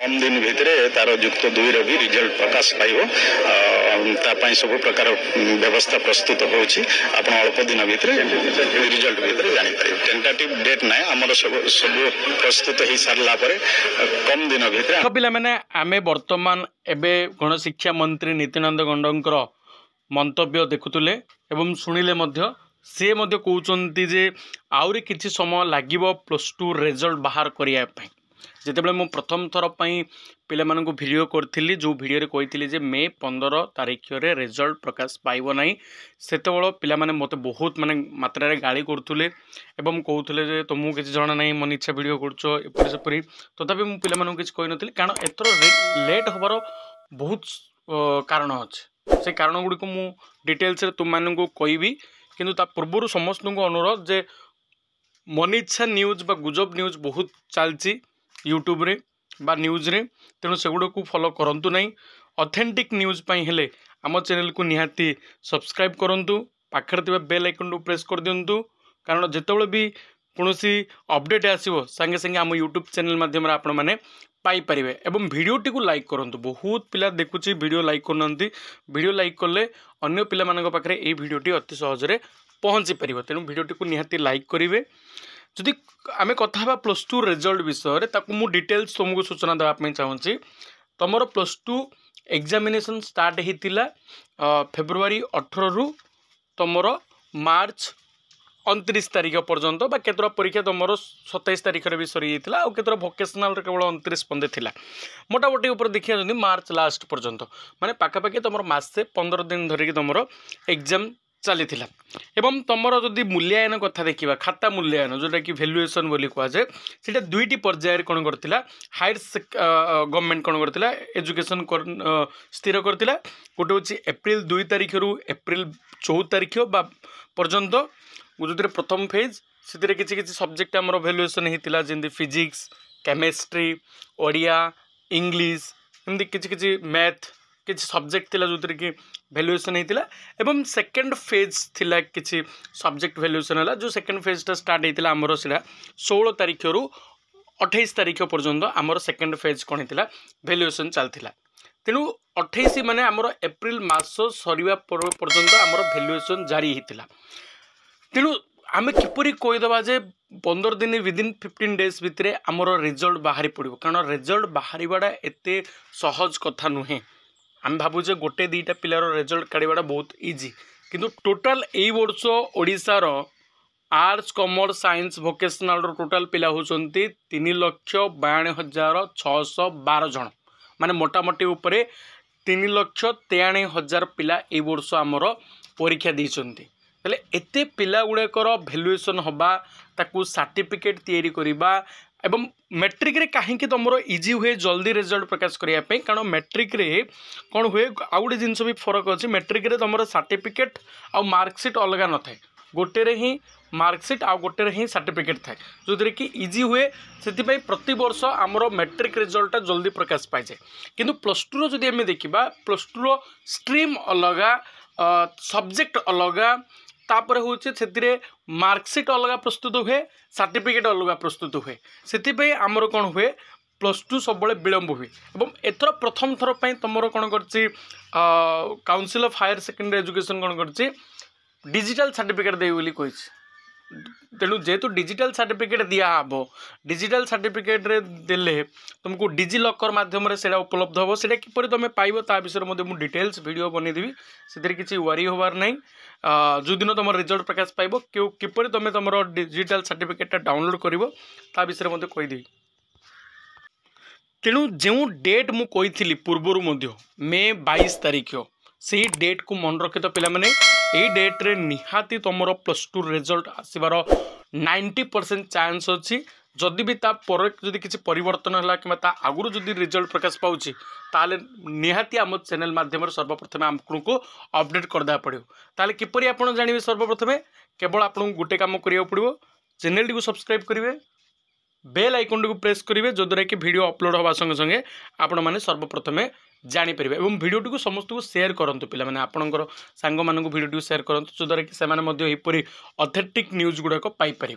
कम दिन भितर तार युक्त 2 भी रिजल्ट प्रकाश पाइब सब प्रकार व्यवस्था प्रस्तुत होची आपण अल्प दिन भितर रिजल्ट भितर जानि पारिबो टेंटेटिव डेट ना हमर सब प्रस्तुत हो सारा पर कम दिन भितर पिला माने आमे वर्तमान एबे गणशिक्षा मंत्री नित्यानंद गंडकर मंतव्य देखुले एवं शुणिले मध्य से मध्य कहउचंती जे आउरी किछि समय लागिवो +2 रिजल्ट बाहर करिया पई जितेबाला मु प्रथम थर पाई पिला मानकु वीडियो करथिली जो वीडियो रे कहिथिली जे मे 15 तारिख रे रिजल्ट प्रकाश पाइबो नाही सेतेबेला पिला माने मते बहुत माने मात्रा रे गाली करथुले एवं कहउथले जे तुमु किछि जणा नाही मन इच्छा वीडियो करछो एपरि सेपरि तथापि मु पिला मानकु किछि कहि नथिली कारण एतर लेट होबार बहुत कारण अछि से कारण गुडी को मु डिटेल्स रे तुम मानकु कहिबी किंतु ता पूर्वरु समस्त को अनुरोध जे मन इच्छा न्यूज बा गुजब न्यूज बहुत चलची यूट्यूब रे बा न्यूज रे तेणु सेगुड़ा को फॉलो करंतु नहीं ऑथेंटिक न्यूज पाई हेले आम चैनल को निहाती सब्सक्राइब करंतु पाखर थिबा बेल आइकन को प्रेस कर दियंतु कारण जेतेबेले भी कोनोसी अपडेट आसीबो संगे संगे आम यूट्यूब चैनल माध्यम रे आपण माने पाई परिबे एवं वीडियो टी को लाइक करंतु बहुत पिला देखुची वीडियो लाइक करनंती वीडियो लाइक करले अन्य पिला मानक पाखरे ए वीडियो टी अति सहज रे पहुंची परिबो तेणु वीडियो टी को निहाती लाइक करिवे जदि आमे कथा हबा +2 रिजल्ट विषय रे ताकू मु डिटेल्स तुमको सूचना देबा पई चाहूची तमरो +2 एग्जामिनेशन स्टार्ट हेतिला फेब्रुआरी 18 रु तमरो मार्च 29 तारिख पर्यंत बा केतरा परीक्षा तमरो 27 तारिख रे भी सरी जेतिला आ केतरा वोकेशनल रे केवल 29 पंदे थिला मोटामोटी ऊपर देखिया जदि मार्च लास्ट पर्यंत माने पाका पाके तमरो मासे 15 दिन धरि के तमरो एग्जाम चली थिला एवं तमरो जदि मूल्यांकन कथा देखिबा खाता मूल्यांकन जोटा कि वैल्यूएशन बोली कह जाए सेटा दुईटी पर्यायर कोन करथिला हायर गवर्नमेंट कोन करथिला एजुकेशन स्थिर करथिला गोटे होची एप्रिल 2 तारिख रु एप्रिल 14 तारिख बा पर्यंत गुजरात प्रथम फेज से किसी किसी सब्जेक्ट आमर वैल्यूएशन होता जमी फिजिक्स केमिस्ट्री ओडिया इंग्लिश एमती किसी किसी मैथ किसी सब्जेक्ट थिला जो कि वैल्यूएशन होता एवं सेकेंड फेज थिला किसी सब्जेक्ट वैल्यूएशन है जो सेकेंड फेजटा स्टार्ट होता आमर से 16 तारिख रु 28 तारिख पर्यंत आमर सेकेंड फेज कौन होता वैल्यूएशन चलता तेणु 28 माने आमर एप्रिल मास सरीवा पर्यंत आमर वैल्यूएशन जारी होता तेणु आम किपरि कहीदेवा जे 15 दिन विदिन 15 डेज भितर आमर रिजल्ट बाहरी पड़ो कारण रिजल्ट बाहरवाटा एत सहज कथा नुहे आम भावुचे गोटे दीटा पिलार रिजल्ट काढ़ाटा बहुत इजी किंतु टोटाल ए वर्ष ओडिशार arts commerce science vocational total पिला होचंती 3,92,612 जन माने मोटामोटी उपरे 3,93,000 पिला ए वर्ष आमर परीक्षा देइचंती तेले एते पिला गुड़ाकर वैल्यूएशन हवा ताकू सर्टिफिकेट तैयारी करिबा एवं मैट्रिक रे कहीं तुम इजी हुए जल्दी रिजल्ट प्रकाश करने कारण मैट्रिक रे कौन हुए आउ गोटे जिनस भी फरक अच्छी मैट्रिक रे तुम सर्टिफिकेट आ मार्कसीट अलग न थाए गोटे रे ही मार्कसीट आ गोटे रे ही सर्टिफिकेट थाए जो कि इजी हुए से प्रति वर्ष आमर मैट्रिक रिजल्ट जल्दी प्रकाश पाए जाए किंतु +2 रो जदि आम देखा +2 रो स्ट्रीम अलग सब्जेक्ट अलग तापर हूँ से मार्कसीट अलग प्रस्तुत हुए सर्टिफिकेट अलग प्रस्तुत हुए से आमर कौन हुए +2 सब विलंब हुए एवं एथर प्रथम थर पर तुम कौन कर council of higher secondary education कौन कर डिजिटल सर्टिफिकेट दे बोली कही तेणु जेहेतु डिजिटल सर्टिफिकेट दिहब डिजिटल सर्टिफिकेट रे देले तुमको डिजी लॉकर माध्यम से उपलब्ध हम से किपर तुम पाइब ता विषय में डिटेल्स वीडियो बनईदेवी से किसी वरी होबार नहीं जो दिन तुम रिजल्ट प्रकाश पाइब किपर तुम तुम डिजिटल सर्टिफिकेट डाउनलोड कर विषय में कहीदेवी तेणु जो डेट मु कही पूर्वर मे 22 तारिख से डेट को मन रखे तो पिला माने ए डेट रे निहाती तुमर +2 रिजल्ट आसबार 90% चांस अच्छी जदि भी जदि किसी परिवर्तन है कि आगुरी जदि रिजल्ट प्रकाश पाऊँच ताले निहाती आम चैनल माध्यम सर्वप्रथम आपको अपडेट करदे पड़ो ताले किपरि आपण जानिबे सर्वप्रथम केवल आपको गोटे काम करिया पड़ो चैनल टी सब्सक्राइब करेंगे बेल आइकन को प्रेस करेंगे जद्वारा कि वीडियो अपलोड होगा संगे संगे आपण मैंने सर्वप्रथम जानीपर और भिडियोटी को समस्त को शेयर करूँ पे आपंकर सांग मानक भिडियोटी शेयर करूँ जद्वारा कि से ऑथेंटिक न्यूज गुड़ाक पाइपर।